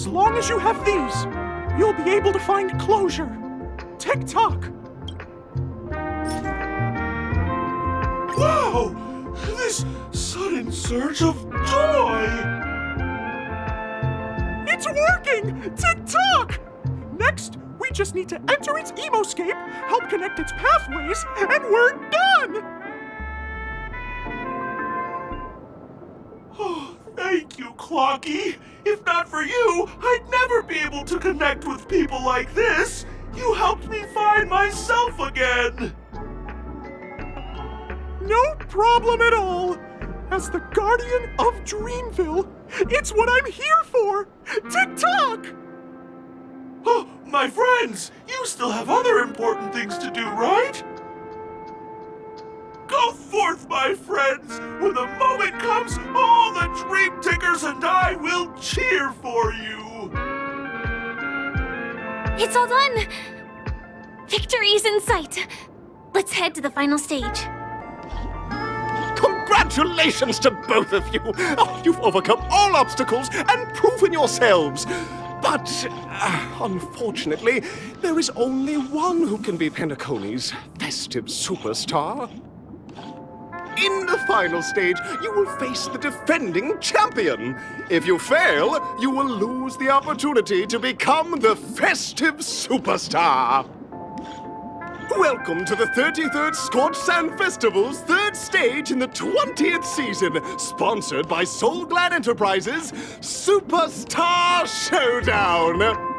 As long as you have these, you'll be able to find closure. Tick-tock! Wow! This sudden surge of joy! It's working! Tick-tock! Next, we just need to enter its emoscape, help connect its pathways, and we're done! Oh, thank you, Clocky. If not for you, I'd never be able to connect with people like this. You helped me find myself again. No problem at all! As the guardian of Dreamville, it's what I'm here for! Tick-tock! Oh, my friends, you still have other important things to do, right? Go forth, my friends! When the moment comes, all the Dream Tickers and I will cheer for you! It's all done! Victory's in sight! Let's head to the final stage. Congratulations to both of you! Oh, you've overcome all obstacles and proven yourselves! But, unfortunately, there is only one who can be Penacony's festive superstar. In the final stage, you will face the defending champion. If you fail, you will lose the opportunity to become the festive superstar. Welcome to the 33rd Scorched Sand Festival's third stage in the 20th season, sponsored by Soul Glad Enterprises' Superstar Showdown.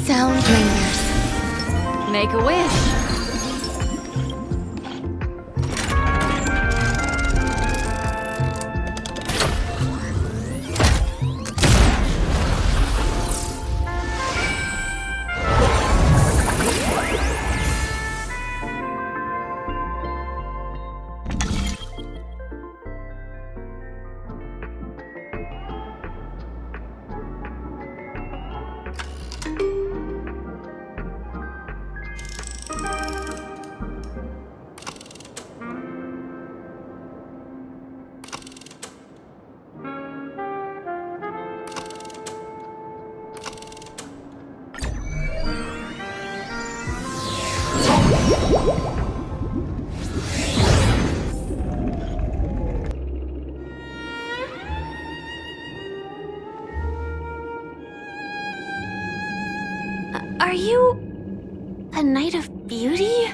Sound lingers. Make a wish. Are you a Knight of Beauty?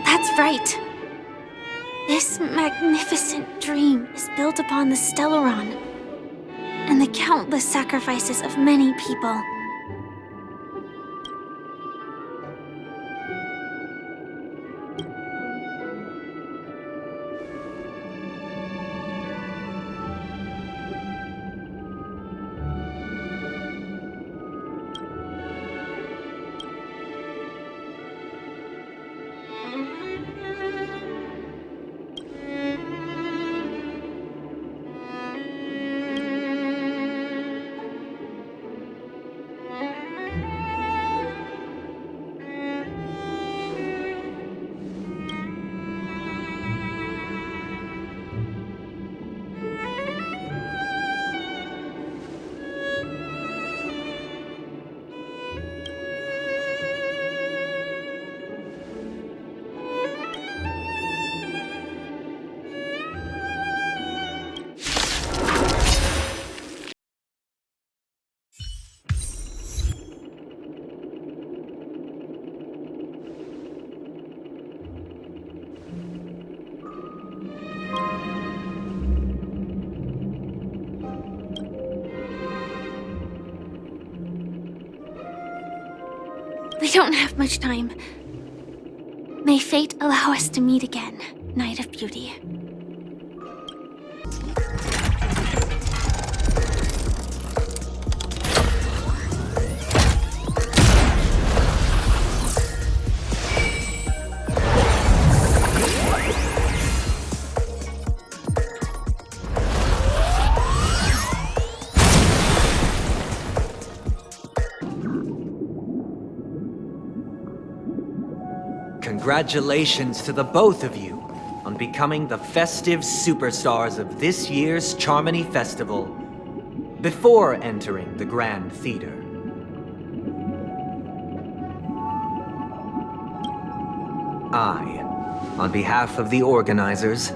That's right. This magnificent dream is built upon the Stellaron and the countless sacrifices of many people. We don't have much time. May fate allow us to meet again, Knight of Beauty. Congratulations to the both of you on becoming the festive superstars of this year's Charmony Festival before entering the Grand Theater. I, on behalf of the organizers,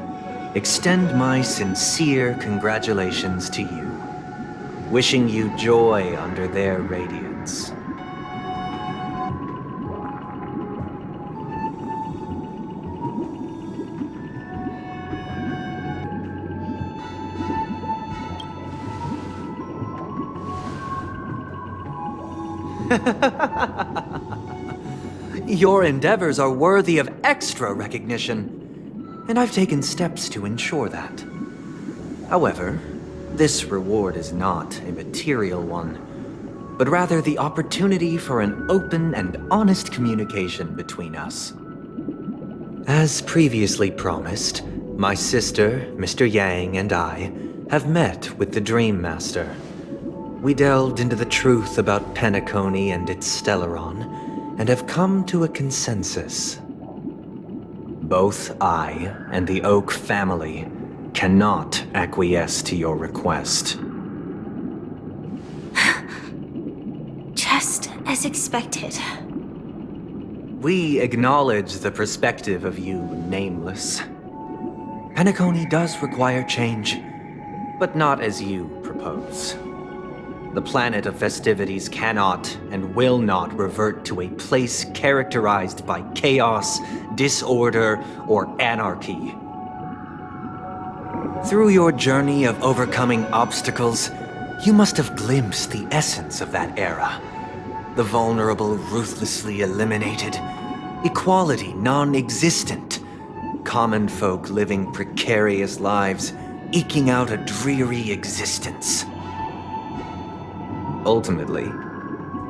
extend my sincere congratulations to you, wishing you joy under their radiance. Your endeavors are worthy of extra recognition, and I've taken steps to ensure that. However, this reward is not a material one, but rather the opportunity for an open and honest communication between us. As previously promised, my sister, Mr. Yang, and I have met with the Dream Master. We delved into the truth about Penacony and its Stellaron, and have come to a consensus. Both I and the Oak family cannot acquiesce to your request. Just as expected. We acknowledge the perspective of you, Nameless. Penacony does require change, but not as you propose. The planet of festivities cannot and will not revert to a place characterized by chaos, disorder, or anarchy. Through your journey of overcoming obstacles, you must have glimpsed the essence of that era. The vulnerable ruthlessly eliminated, equality non-existent, common folk living precarious lives, eking out a dreary existence. Ultimately,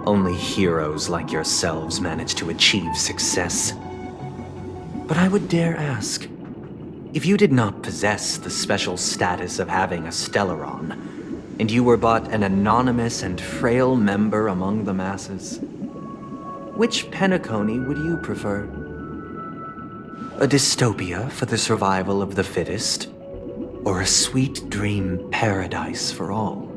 only heroes like yourselves manage to achieve success. But I would dare ask, if you did not possess the special status of having a Stellaron, and you were but an anonymous and frail member among the masses, which Penacony would you prefer? A dystopia for the survival of the fittest, or a sweet dream paradise for all?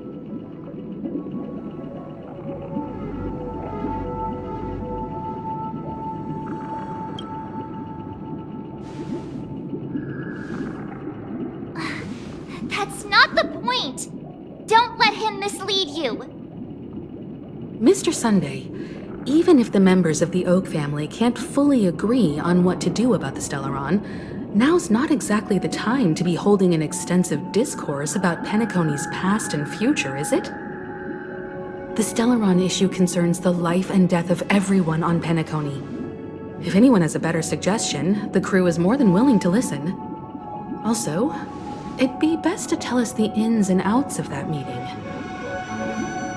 That's not the point! Don't let him mislead you! Mr. Sunday, even if the members of the Oak family can't fully agree on what to do about the Stellaron, now's not exactly the time to be holding an extensive discourse about Penacony's past and future, is it? The Stellaron issue concerns the life and death of everyone on Penacony. If anyone has a better suggestion, the crew is more than willing to listen. Also, it'd be best to tell us the ins and outs of that meeting.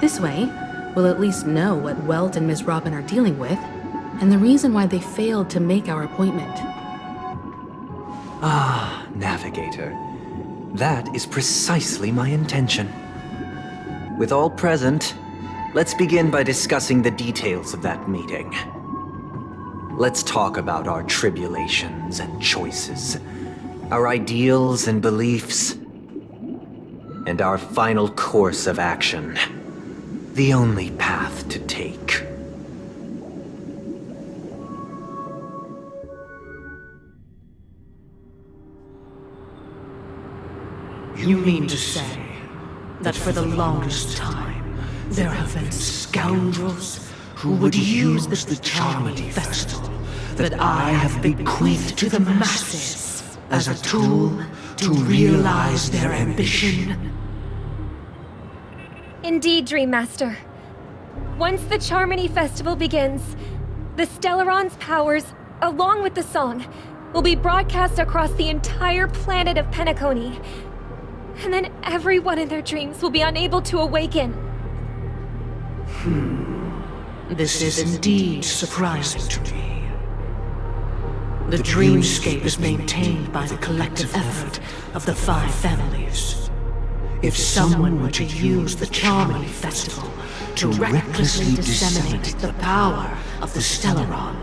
This way, we'll at least know what Welt and Ms. Robin are dealing with, and the reason why they failed to make our appointment. Ah, Navigator. That is precisely my intention. With all present, let's begin by discussing the details of that meeting. Let's talk about our tribulations and choices, our ideals and beliefs, and our final course of action. The only path to take. You mean to say that for the longest time, there have been scoundrels who would use the Charmony Festival that I have bequeathed to the masses as a tool to realize their ambition? Indeed, Dream Master. Once the Charmony Festival begins, The Stellaron's powers, along with the song, will be broadcast across the entire planet of Penacony. And then everyone in their dreams will be unable to awaken. This is indeed surprising to me. The dreamscape is maintained by the collective effort of the 5 families. If someone were to use the Charmony Festival to recklessly disseminate the power of the Stellaron,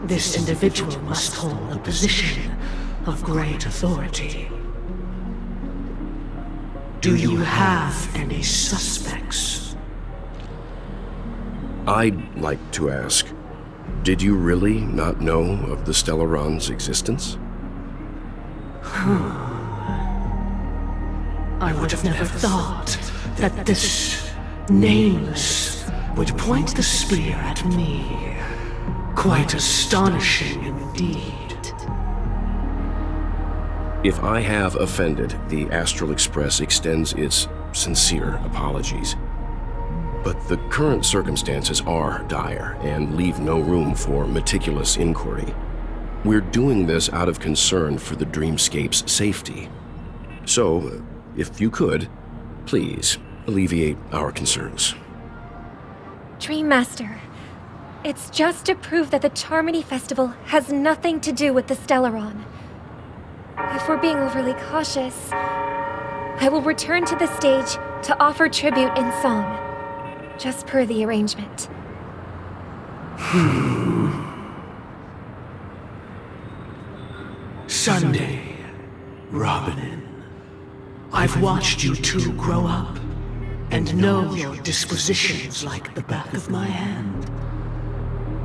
this individual must hold a position of great authority. Do you have any suspects? I'd like to ask, did you really not know of the Stellaron's existence? I would have never thought that this nameless would point the spear at me. Quite astonishing indeed. If I have offended, the Astral Express extends its sincere apologies. But the current circumstances are dire and leave no room for meticulous inquiry. We're doing this out of concern for the Dreamscape's safety. So, if you could, please alleviate our concerns. Dream Master, it's just to prove that the Charmony Festival has nothing to do with the Stellaron. If we're being overly cautious, I will return to the stage to offer tribute in song, just per the arrangement. Sunday, Robin. I've watched you two grow up, and know your dispositions like the back of my hand.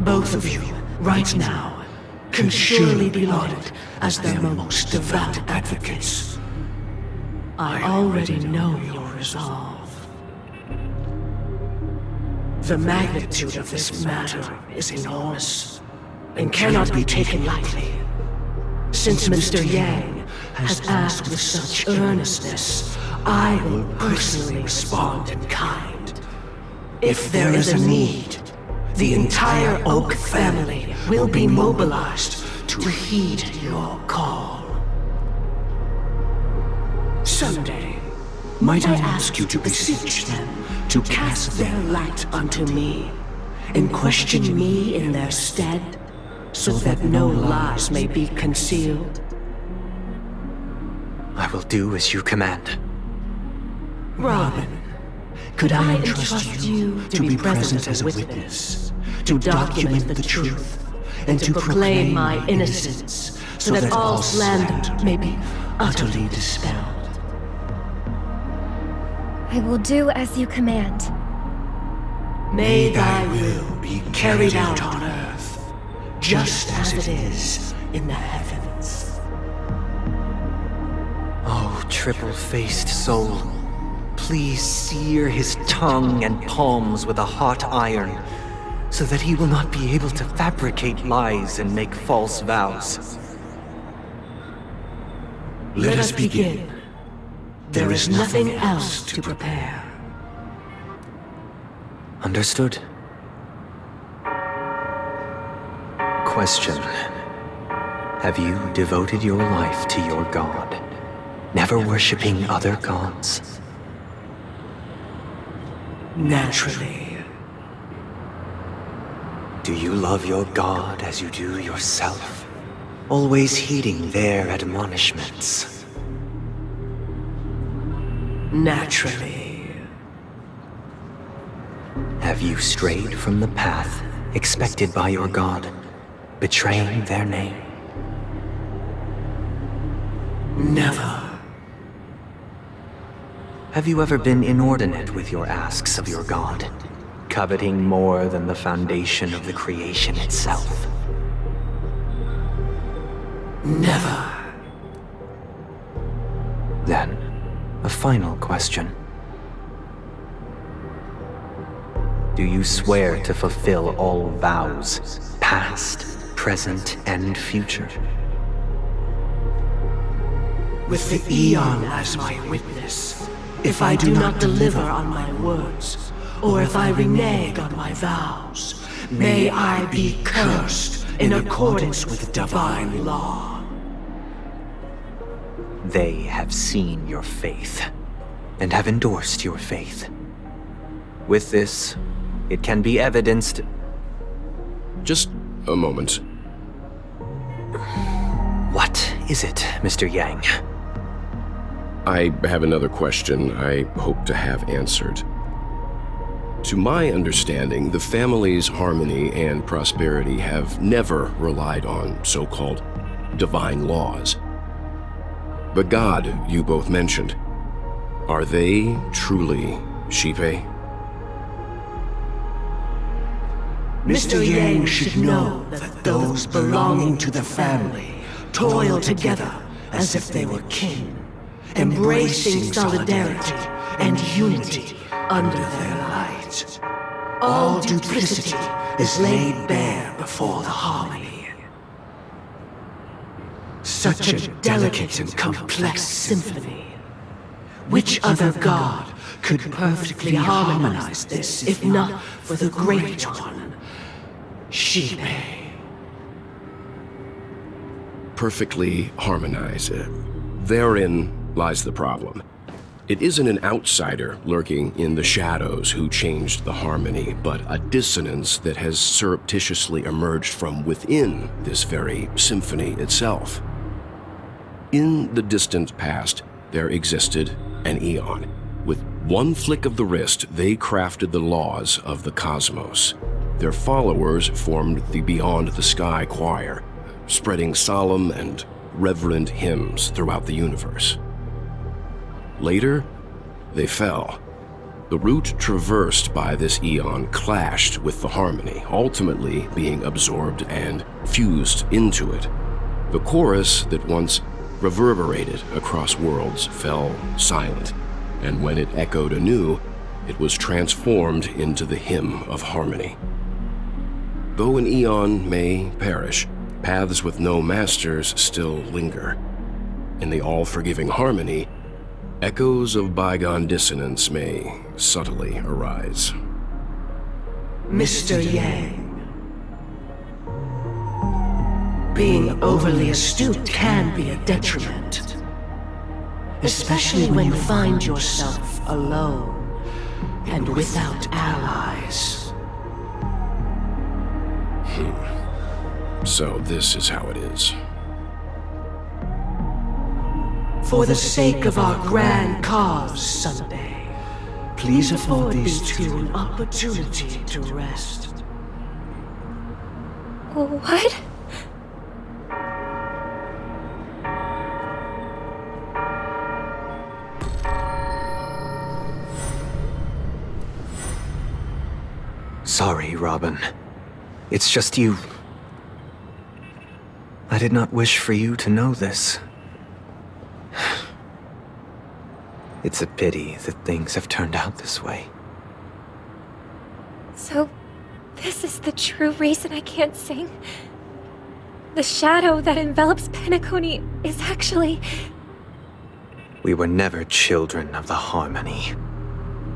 Both of you, right now, can surely be lauded as their most devout advocates. I already know your resolve. The magnitude of this matter is enormous, and cannot be taken lightly. Since Mr. Yang has asked with such earnestness, I will personally respond in kind. If there is a need, the entire Oak family will be mobilized to heed your call. Sunday, might I ask you to beseech them to cast their light unto me, and question me in their stead, so that no lies may be concealed? I will do as you command. Robin, could I entrust you to be present as a witness, to document the truth, and to proclaim my innocence, so that all slander may be utterly dispelled? I will do as you command. May thy will be carried out on earth, just as it is in the heavens. Oh, triple-faced soul, please sear his tongue and palms with a hot iron, so that he will not be able to fabricate lies and make false vows. Let us begin. There is nothing else to prepare. Understood. Question. Have you devoted your life to your god, never worshipping other gods? Naturally. Do you love your god as you do yourself, always heeding their admonishments? Naturally. Have you strayed from the path expected by your god, betraying their name? Never. Have you ever been inordinate with your asks of your god, coveting more than the foundation of the creation itself? Never. Then, a final question. Do you swear to fulfill all vows, past, present, and future? With the Eon as my witness, if I do not deliver on my words, or if I renege on my vows, may I be cursed in accordance with divine law. They have seen your faith, and have endorsed your faith. With this, it can be evidenced... Just a moment. What is it, Mr. Yang? I have another question I hope to have answered. To my understanding, the family's harmony and prosperity have never relied on so-called divine laws. The god you both mentioned, are they truly Xipe? Mr. Yang should know that those belonging to the family toil together as if they were kin, embracing solidarity and unity under their light. All duplicity is laid bare before the harmony. Such a delicate and complex symphony. Which other god could perfectly harmonize this, if not for the Great One, Xipe? Perfectly harmonize. Therein lies the problem. It isn't an outsider lurking in the shadows who changed the harmony, but a dissonance that has surreptitiously emerged from within this very symphony itself. In the distant past, there existed an eon. With one flick of the wrist, they crafted the laws of the cosmos. Their followers formed the Beyond the Sky Choir, spreading solemn and reverent hymns throughout the universe. Later, they fell. The route traversed by this eon clashed with the harmony, ultimately being absorbed and fused into it. The chorus that once reverberated across worlds fell silent, and when it echoed anew, it was transformed into the hymn of harmony. Though an eon may perish, paths with no masters still linger. In the all-forgiving harmony, echoes of bygone dissonance may subtly arise. Mr. Yang, being overly astute can be a detriment, especially when you find yourself alone and without allies. So this is how it is. For the sake of our grand cause, Sunday, please afford these two an opportunity to rest. What? Sorry, Robin. It's just you. I did not wish for you to know this. It's a pity that things have turned out this way. So, this is the true reason I can't sing? The shadow that envelops Penacony is actually... We were never children of the harmony.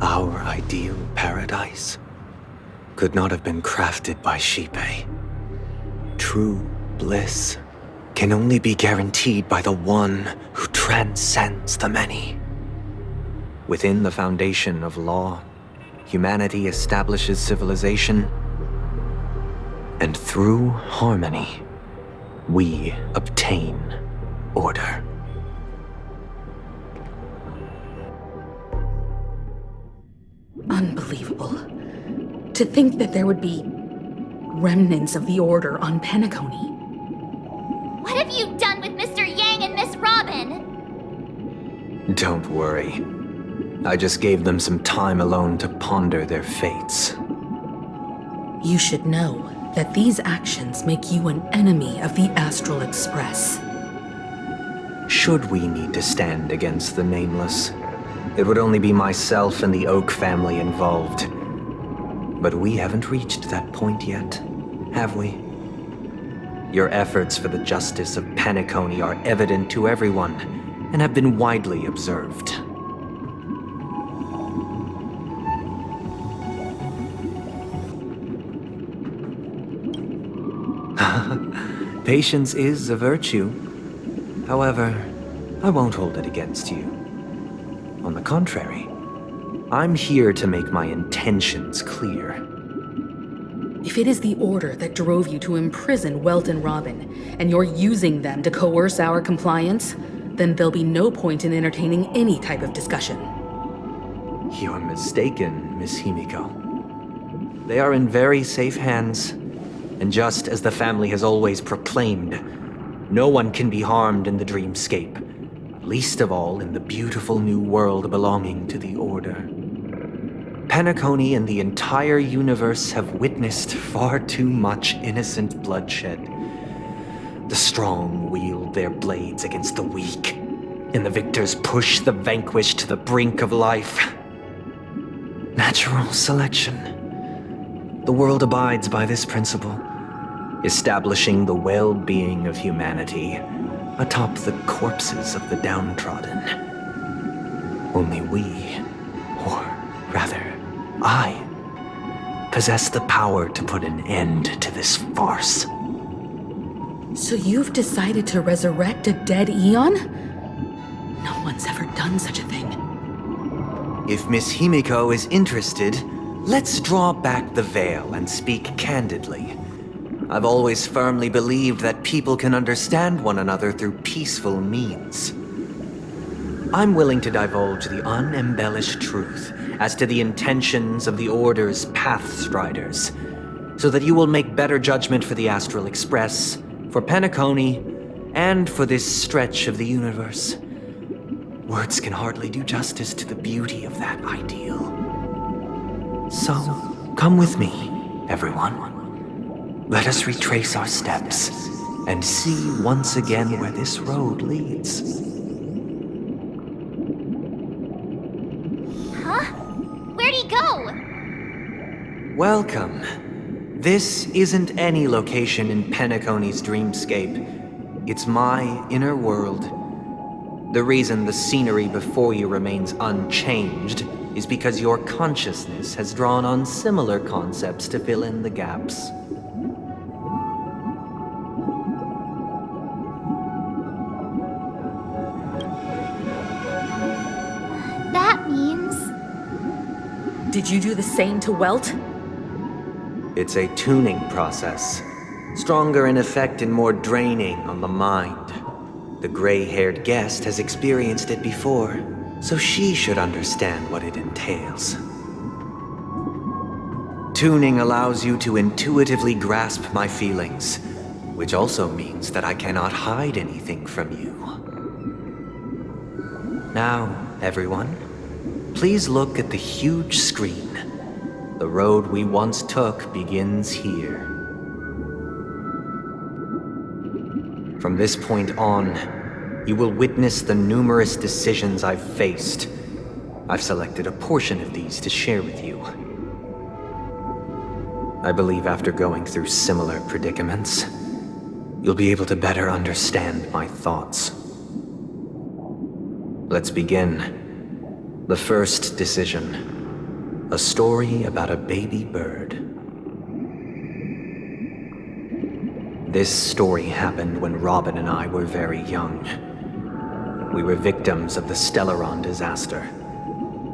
Our ideal paradise could not have been crafted by Xipe. True bliss can only be guaranteed by the one who transcends the many. Within the foundation of law, humanity establishes civilization, and through harmony, we obtain order. Unbelievable. To think that there would be remnants of the Order on Penacony. What have you done with Mr. Yang and Miss Robin? Don't worry. I just gave them some time alone to ponder their fates. You should know that these actions make you an enemy of the Astral Express. Should we need to stand against the Nameless, it would only be myself and the Oak family involved. But we haven't reached that point yet, have we? Your efforts for the justice of Penacony are evident to everyone, and have been widely observed. Patience is a virtue. However, I won't hold it against you. On the contrary, I'm here to make my intentions clear. If it is the order that drove you to imprison Welt and Robin, and you're using them to coerce our compliance, then there'll be no point in entertaining any type of discussion. You're mistaken, Miss Himiko. They are in very safe hands, and just as the family has always proclaimed, no one can be harmed in the dreamscape, least of all in the beautiful new world belonging to the Order. Penacony and the entire universe have witnessed far too much innocent bloodshed. The strong wield their blades against the weak, and the victors push the vanquished to the brink of life. Natural selection. The world abides by this principle, establishing the well-being of humanity atop the corpses of the downtrodden. Only we, or rather, I, possess the power to put an end to this farce. So you've decided to resurrect a dead Eon? No one's ever done such a thing. If Miss Himiko is interested, let's draw back the veil and speak candidly. I've always firmly believed that people can understand one another through peaceful means. I'm willing to divulge the unembellished truth as to the intentions of the Order's Pathstriders, so that you will make better judgment for the Astral Express, for Penacony, and for this stretch of the universe. Words can hardly do justice to the beauty of that ideal. So, come with me, everyone. Let us retrace our steps and see once again where this road leads. Huh? Where'd he go? Welcome. This isn't any location in Penacony's dreamscape. It's my inner world. The reason the scenery before you remains unchanged is because your consciousness has drawn on similar concepts to fill in the gaps. That means... Did you do the same to Welt? It's a tuning process. Stronger in effect and more draining on the mind. The gray-haired guest has experienced it before, so she should understand what it entails. Tuning allows you to intuitively grasp my feelings, which also means that I cannot hide anything from you. Now, everyone, please look at the huge screen. The road we once took begins here. From this point on, you will witness the numerous decisions I've faced. I've selected a portion of these to share with you. I believe after going through similar predicaments, you'll be able to better understand my thoughts. Let's begin. The first decision. A story about a baby bird. This story happened when Robin and I were very young. We were victims of the Stellaron disaster,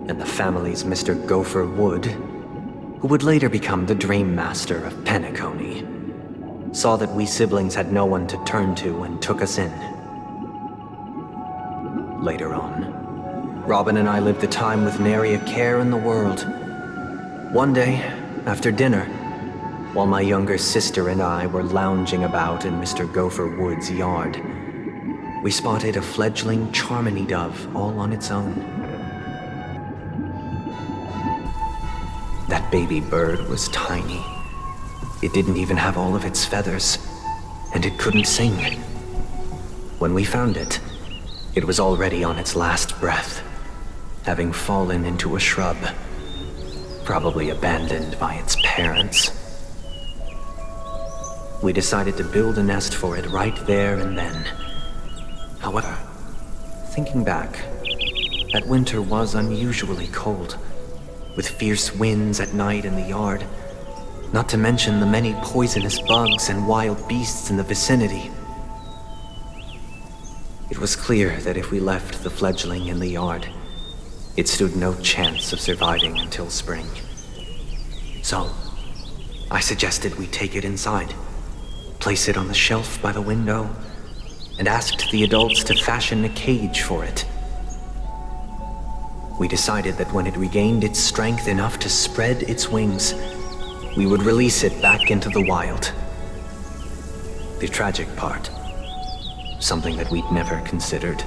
and the family's Mr. Gopher Wood, who would later become the Dream Master of Penacony, saw that we siblings had no one to turn to and took us in. Later on, Robin and I lived a time with nary a care in the world. One day, after dinner, while my younger sister and I were lounging about in Mr. Gopher Wood's yard, we spotted a fledgling Charmony dove all on its own. That baby bird was tiny. It didn't even have all of its feathers, and it couldn't sing. When we found it, it was already on its last breath, having fallen into a shrub, probably abandoned by its parents. We decided to build a nest for it right there and then. However, thinking back, that winter was unusually cold, with fierce winds at night in the yard, Not to mention the many poisonous bugs and wild beasts in the vicinity. It was clear that if we left the fledgling in the yard, it stood no chance of surviving until spring. So, I suggested we take it inside, place it on the shelf by the window, and asked the adults to fashion a cage for it. We decided that when it regained its strength enough to spread its wings, we would release it back into the wild. The tragic part, something that we'd never considered,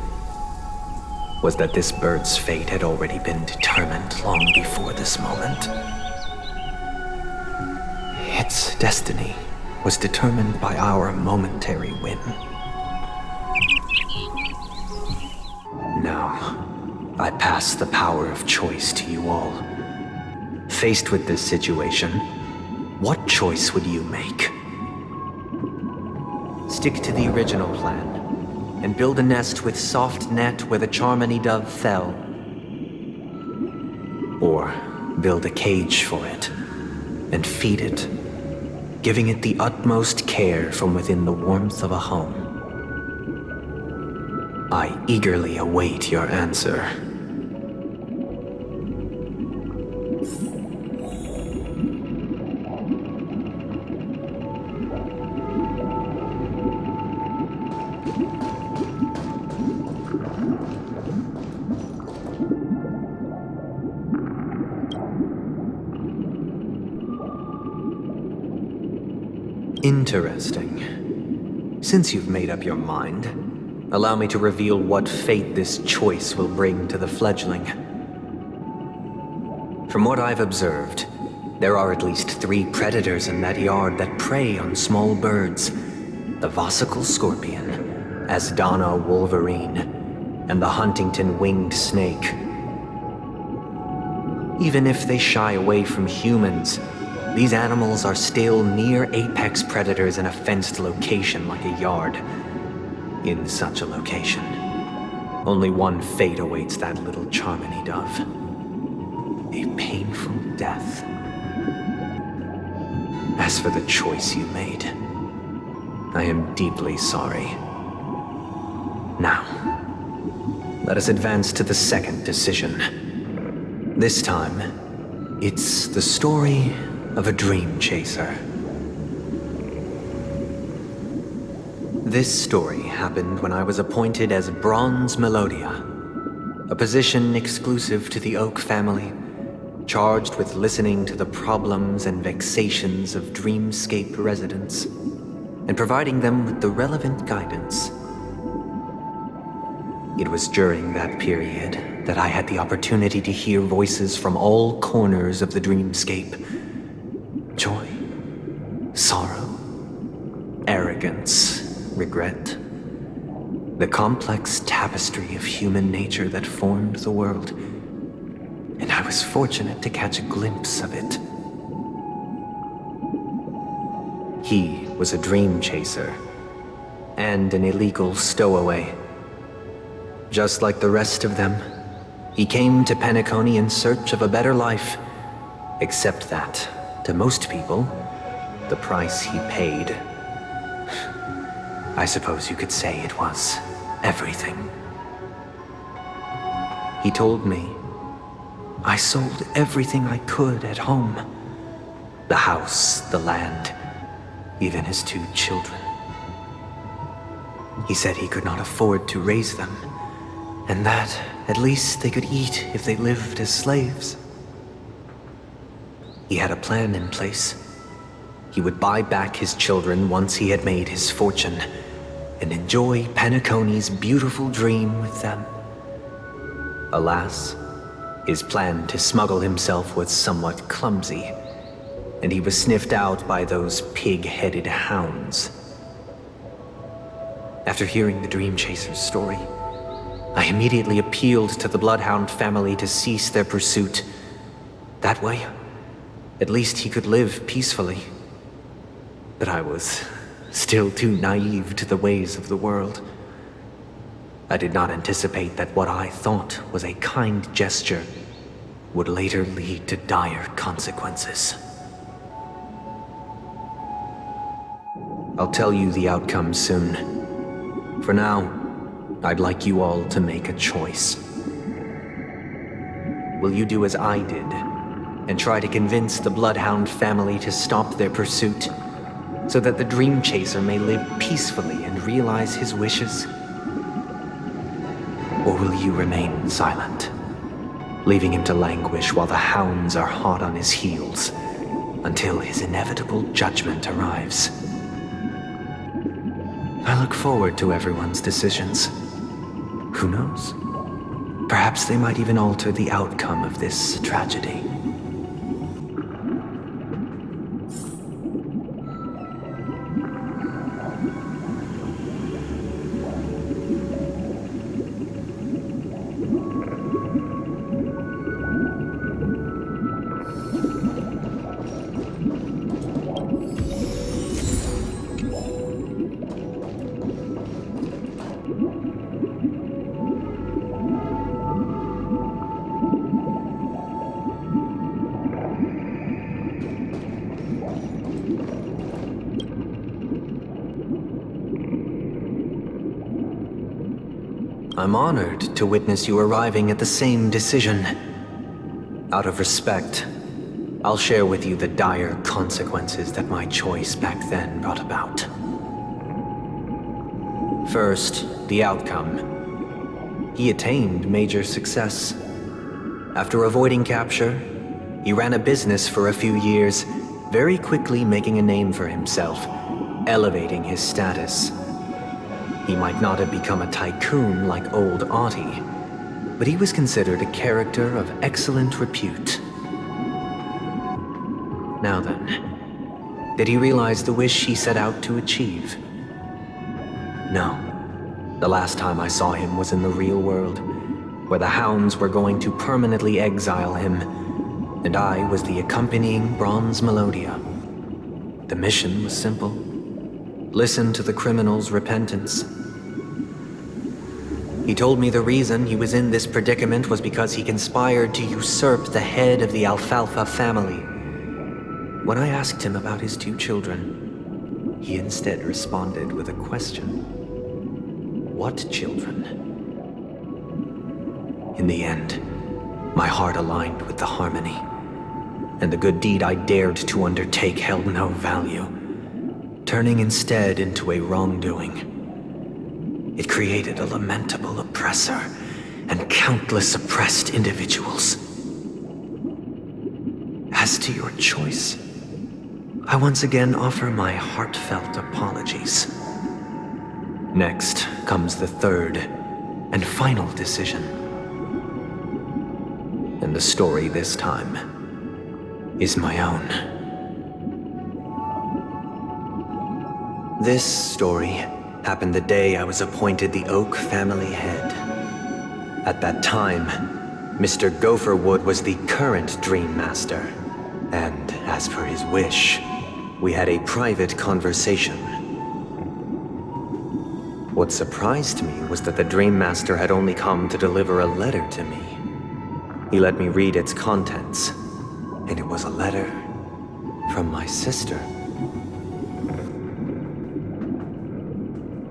was that this bird's fate had already been determined long before this moment. Its destiny was determined by our momentary whim. Now, I pass the power of choice to you all. Faced with this situation, what choice would you make? Stick to the original plan and build a nest with soft net where the Charmony dove fell. Or build a cage for it and feed it, giving it the utmost care from within the warmth of a home. I eagerly await your answer. Interesting. Since you've made up your mind, allow me to reveal what fate this choice will bring to the fledgling. From what I've observed, there are at least 3 predators in that yard that prey on small birds. The Vosicle scorpion, Asdana wolverine, and the Huntington winged snake. Even if they shy away from humans, these animals are still near apex predators in a fenced location like a yard. In such a location, only one fate awaits that little Charmony dove. A painful death. As for the choice you made, I am deeply sorry. Now, let us advance to the second decision. This time, it's the story of a dream chaser. This story happened when I was appointed as Bronze Melodia, a position exclusive to the Oak family, charged with listening to the problems and vexations of Dreamscape residents, and providing them with the relevant guidance. It was during that period that I had the opportunity to hear voices from all corners of the Dreamscape. Joy, sorrow, arrogance, regret. The complex tapestry of human nature that formed the world. And I was fortunate to catch a glimpse of it. He was a dream chaser, and an illegal stowaway. Just like the rest of them, he came to Penacony in search of a better life, except that, to most people, the price he paid, I suppose you could say it was everything. He told me I sold everything I could at home. The house, the land, even his 2 children. He said he could not afford to raise them, and that at least they could eat if they lived as slaves. He had a plan in place. He would buy back his children once he had made his fortune, and enjoy Penacony's beautiful dream with them. Alas, his plan to smuggle himself was somewhat clumsy, and he was sniffed out by those pig-headed hounds. After hearing the Dream Chaser's story, I immediately appealed to the Bloodhound family to cease their pursuit. That way, at least he could live peacefully. But I was still too naive to the ways of the world. I did not anticipate that what I thought was a kind gesture would later lead to dire consequences. I'll tell you the outcome soon. For now, I'd like you all to make a choice. Will you do as I did, and try to convince the Bloodhound family to stop their pursuit, so that the Dream Chaser may live peacefully and realize his wishes? Or will you remain silent, leaving him to languish while the hounds are hot on his heels, until his inevitable judgment arrives? I look forward to everyone's decisions. Who knows? Perhaps they might even alter the outcome of this tragedy. I'm honored to witness you arriving at the same decision. Out of respect, I'll share with you the dire consequences that my choice back then brought about. First, the outcome. He attained major success. After avoiding capture, he ran a business for a few years, very quickly making a name for himself, elevating his status. He might not have become a tycoon like old Audie, but he was considered a character of excellent repute. Now then, did he realize the wish he set out to achieve? No. The last time I saw him was in the real world, where the hounds were going to permanently exile him, and I was the accompanying Bronze Melodia. The mission was simple. Listen to the criminal's repentance. He told me the reason he was in this predicament was because he conspired to usurp the head of the Alfalfa family. When I asked him about his 2 children, he instead responded with a question. What children? In the end, my heart aligned with the harmony, and the good deed I dared to undertake held no value, turning instead into a wrongdoing. It created a lamentable oppressor and countless oppressed individuals. As to your choice, I once again offer my heartfelt apologies. Next comes the third and final decision. And the story this time is my own. This story happened the day I was appointed the Oak family head. At that time, Mr. Gopherwood was the current Dream Master, and as per his wish, we had a private conversation. What surprised me was that the Dream Master had only come to deliver a letter to me. He let me read its contents, and it was a letter from my sister.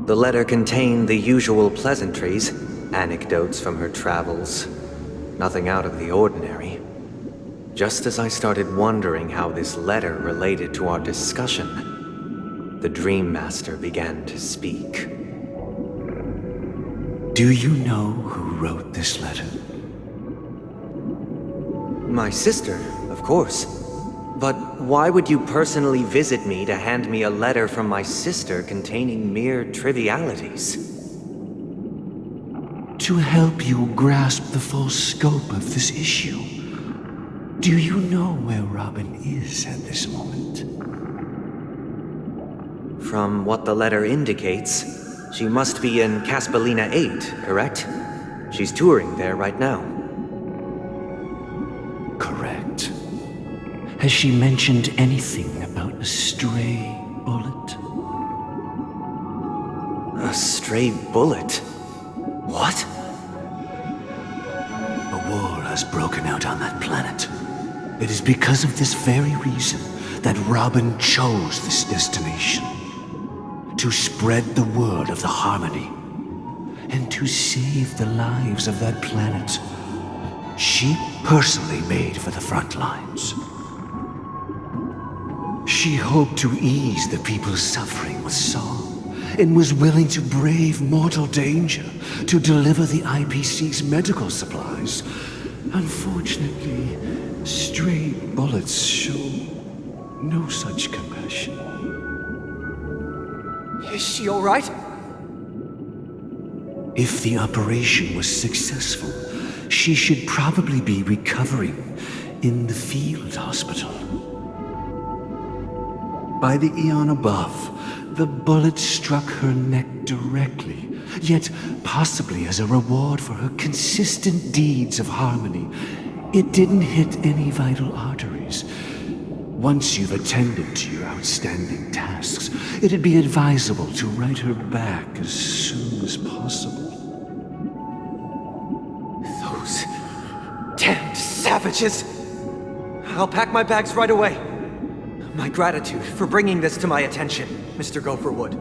The letter contained the usual pleasantries, anecdotes from her travels, nothing out of the ordinary. Just as I started wondering how this letter related to our discussion, the Dream Master began to speak. Do you know who wrote this letter? My sister, of course. But why would you personally visit me to hand me a letter from my sister containing mere trivialities? To help you grasp the full scope of this issue. Do you know where Robin is at this moment? From what the letter indicates, she must be in Caspelina 8, correct? She's touring there right now. Correct. Has she mentioned anything about a stray bullet? A stray bullet? What? A war has broken out on that planet. It is because of this very reason that Robin chose this destination. to spread the word of the Harmony, and to save the lives of that planet she personally made for the front lines. She hoped to ease the people's suffering with song, and was willing to brave mortal danger to deliver the IPC's medical supplies. Unfortunately, stray bullets show no such compassion. Is she all right? If the operation was successful, she should probably be recovering in the field hospital. By the eon above, the bullet struck her neck directly, yet possibly as a reward for her consistent deeds of harmony, it didn't hit any vital arteries. Once you've attended to your outstanding tasks, it'd be advisable to write her back as soon as possible. Those damned savages! I'll pack my bags right away. My gratitude for bringing this to my attention, Mr. Gopherwood.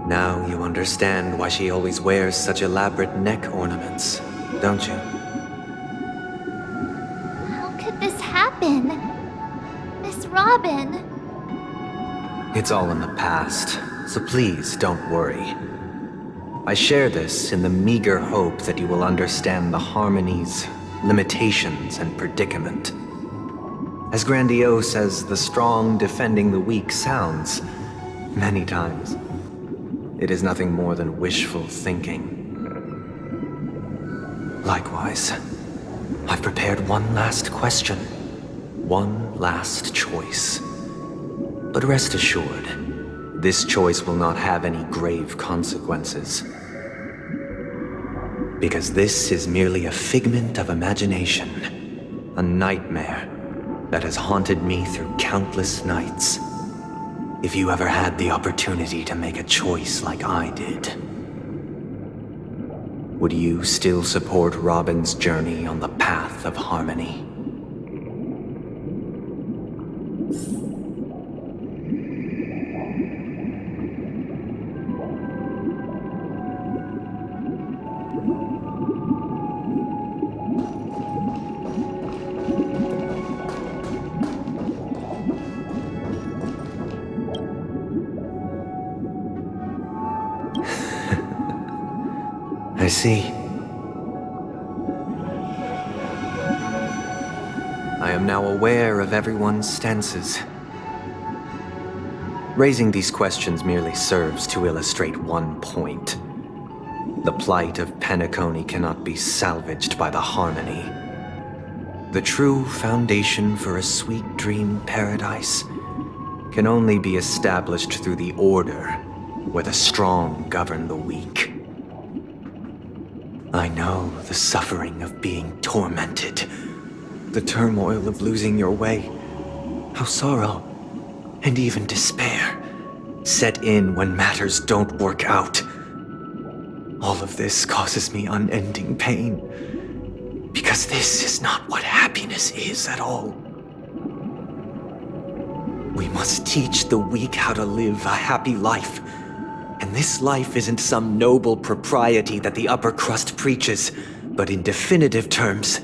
Now you understand why she always wears such elaborate neck ornaments, don't you? How could this happen? Miss Robin. It's all in the past, so please don't worry. I share this in the meager hope that you will understand the Harmony's limitations and predicament. As grandiose as the strong defending the weak sounds, many times, it is nothing more than wishful thinking. Likewise, I've prepared one last question, one last choice. But rest assured, this choice will not have any grave consequences. Because this is merely a figment of imagination, a nightmare that has haunted me through countless nights. If you ever had the opportunity to make a choice like I did, would you still support Robin's journey on the path of harmony? I see. I am now aware of everyone's stances. Raising these questions merely serves to illustrate one point. The plight of Penacony cannot be salvaged by the Harmony. The true foundation for a sweet dream paradise can only be established through the order where the strong govern the weak. I know the suffering of being tormented, the turmoil of losing your way, how sorrow and even despair set in when matters don't work out. All of this causes me unending pain, because this is not what happiness is at all. We must teach the weak how to live a happy life. And this life isn't some noble propriety that the upper crust preaches, but in definitive terms,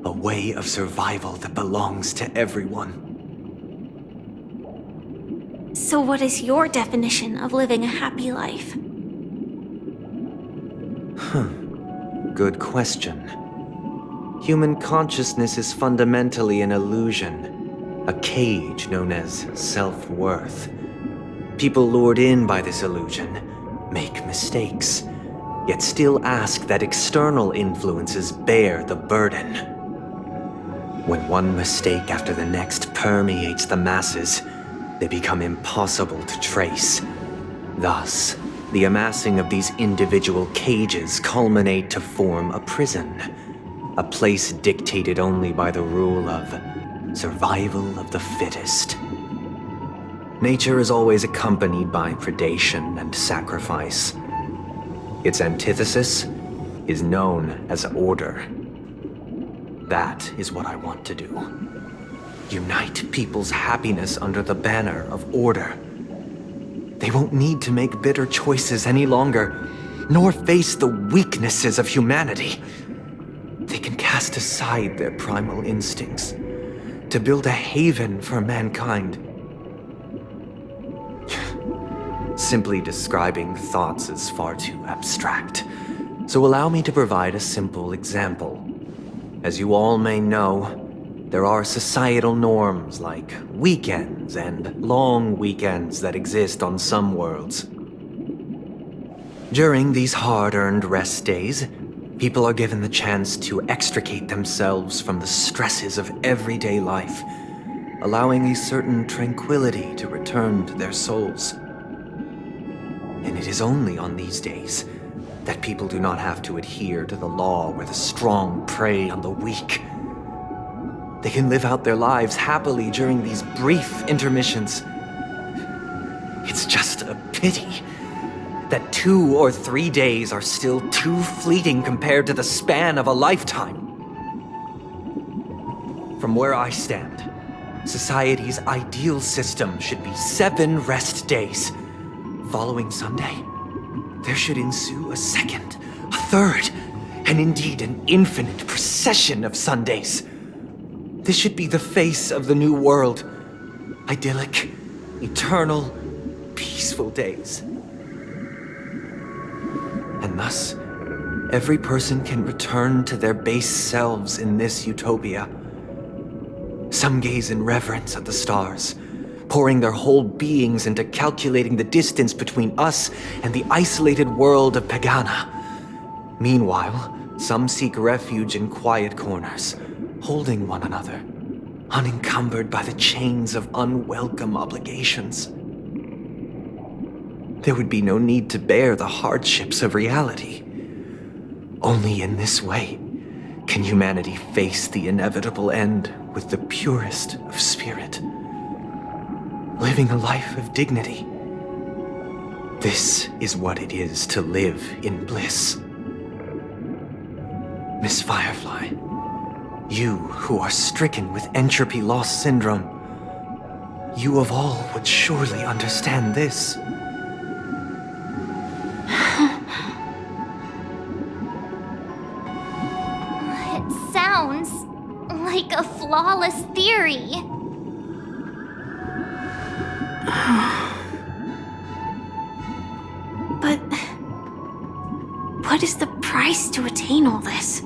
a way of survival that belongs to everyone. So what is your definition of living a happy life? Good question. Human consciousness is fundamentally an illusion, a cage known as self-worth. People lured in by this illusion make mistakes, yet still ask that external influences bear the burden. When one mistake after the next permeates the masses, they become impossible to trace. Thus, the amassing of these individual cages culminate to form a prison, a place dictated only by the rule of survival of the fittest. Nature is always accompanied by predation and sacrifice. Its antithesis is known as order. That is what I want to do. unite people's happiness under the banner of order. They won't need to make bitter choices any longer, nor face the weaknesses of humanity. They can cast aside their primal instincts to build a haven for mankind. Simply describing thoughts is far too abstract, so allow me to provide a simple example. As you all may know, there are societal norms like weekends and long weekends that exist on some worlds. During these hard-earned rest days, people are given the chance to extricate themselves from the stresses of everyday life, allowing a certain tranquility to return to their souls. And it is only on these days that people do not have to adhere to the law where the strong prey on the weak. They can live out their lives happily during these brief intermissions. It's just a pity that 2 or 3 days are still too fleeting compared to the span of a lifetime. From where I stand, society's ideal system should be 7 rest days. Following Sunday, there should ensue a second, a third, and indeed an infinite procession of Sundays. This should be the face of the new world. Idyllic, eternal, peaceful days. And thus, every person can return to their base selves in this utopia. Some gaze in reverence at the stars, pouring their whole beings into calculating the distance between us and the isolated world of Pagana. Meanwhile, some seek refuge in quiet corners, holding one another, unencumbered by the chains of unwelcome obligations. There would be no need to bear the hardships of reality. Only in this way can humanity face the inevitable end with the purest of spirit, living a life of dignity. This is what it is to live in bliss. Miss Firefly, you who are stricken with entropy loss syndrome, you of all would surely understand this. It sounds like a flawless theory. But what is the price to attain all this?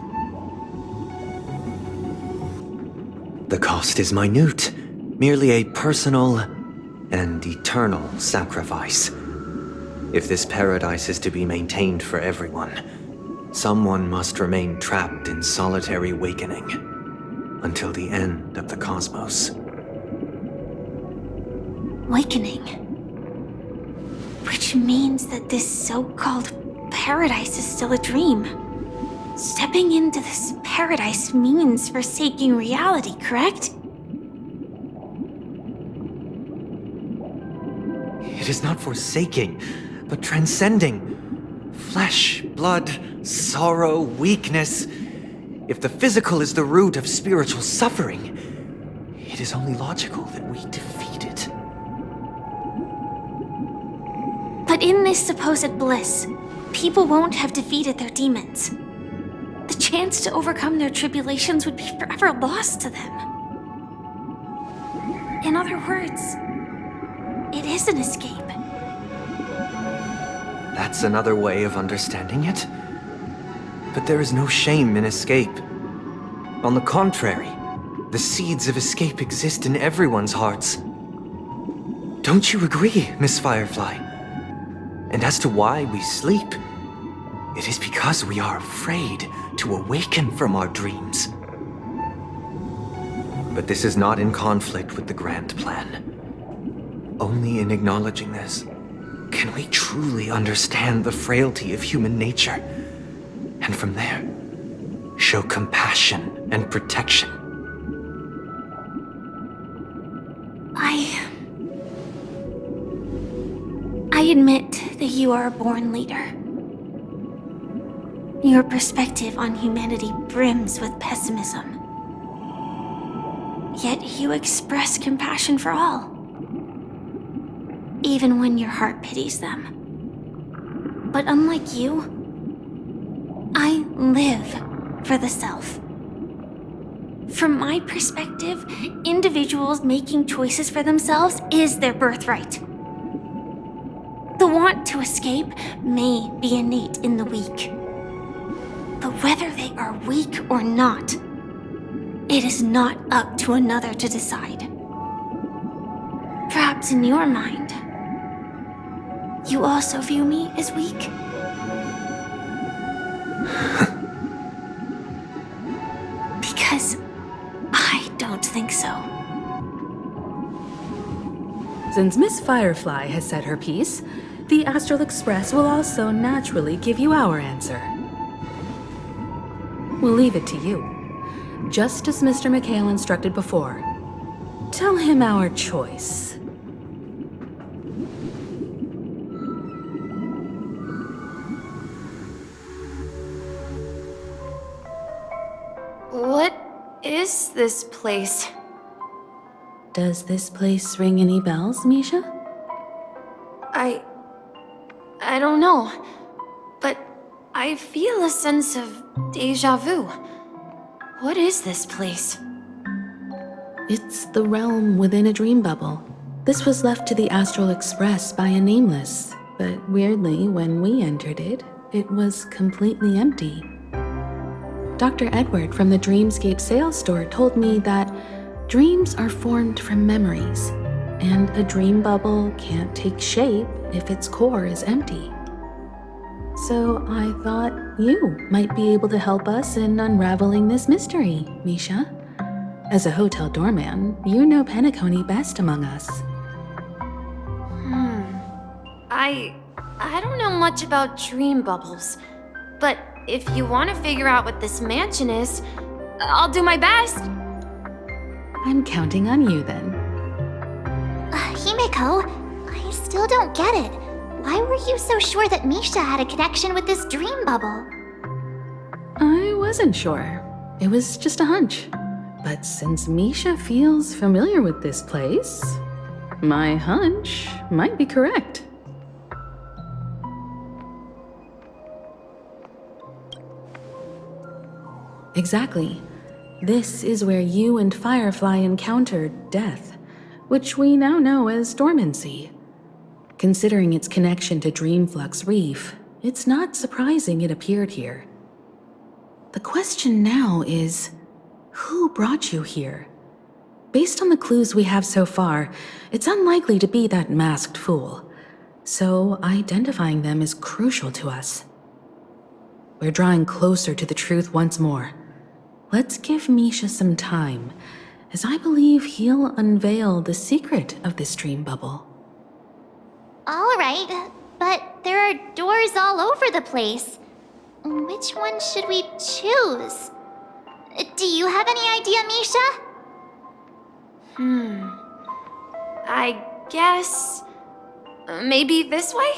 The cost is minute, merely a personal and eternal sacrifice. If this paradise is to be maintained for everyone, someone must remain trapped in solitary awakening until the end of the cosmos. Awakening. Which means that this so-called paradise is still a dream. Stepping into this paradise means forsaking reality, correct? It is not forsaking, but transcending. Flesh, blood, sorrow, weakness. If the physical is the root of spiritual suffering, it is only logical that we defeat it. But in this supposed bliss, people won't have defeated their demons. The chance to overcome their tribulations would be forever lost to them. In other words, it is an escape. That's another way of understanding it. But there is no shame in escape. On the contrary, the seeds of escape exist in everyone's hearts. Don't you agree, Miss Firefly? And as to why we sleep, it is because we are afraid to awaken from our dreams. But this is not in conflict with the grand plan. Only in acknowledging this can we truly understand the frailty of human nature, and from there, show compassion and protection. I admit that you are a born leader. Your perspective on humanity brims with pessimism. Yet you express compassion for all. Even when your heart pities them. But unlike you, I live for the self. From my perspective, individuals making choices for themselves is their birthright. The want to escape may be innate in the weak. But whether they are weak or not, it is not up to another to decide. Perhaps in your mind, you also view me as weak? Because I don't think so. Since Miss Firefly has said her piece, the Astral Express will also naturally give you our answer. We'll leave it to you. Just as Mr. McHale instructed before. Tell him our choice. What is this place? Does this place ring any bells, Misha? I don't know, but I feel a sense of déjà vu. What is this place? It's the realm within a dream bubble. This was left to the Astral Express by a nameless, but weirdly, when we entered it, it was completely empty. Dr. Edward from the Dreamscape sales store told me that dreams are formed from memories, and a dream bubble can't take shape if its core is empty. So I thought you might be able to help us in unraveling this mystery, Misha. As a hotel doorman, you know Penacony best among us. I don't know much about dream bubbles, but if you want to figure out what this mansion is, I'll do my best. I'm counting on you then. Himeko, I still don't get it. Why were you so sure that Misha had a connection with this dream bubble? I wasn't sure. It was just a hunch. But since Misha feels familiar with this place, my hunch might be correct. Exactly. This is where you and Firefly encountered death, which we now know as dormancy. Considering its connection to Dreamflux Reef, it's not surprising it appeared here. The question now is, who brought you here? Based on the clues we have so far, it's unlikely to be that masked fool. So identifying them is crucial to us. We're drawing closer to the truth once more. Let's give Misha some time, as I believe he'll unveil the secret of this dream bubble. All right, but there are doors all over the place. Which one should we choose? Do you have any idea, Misha? I guess... maybe this way?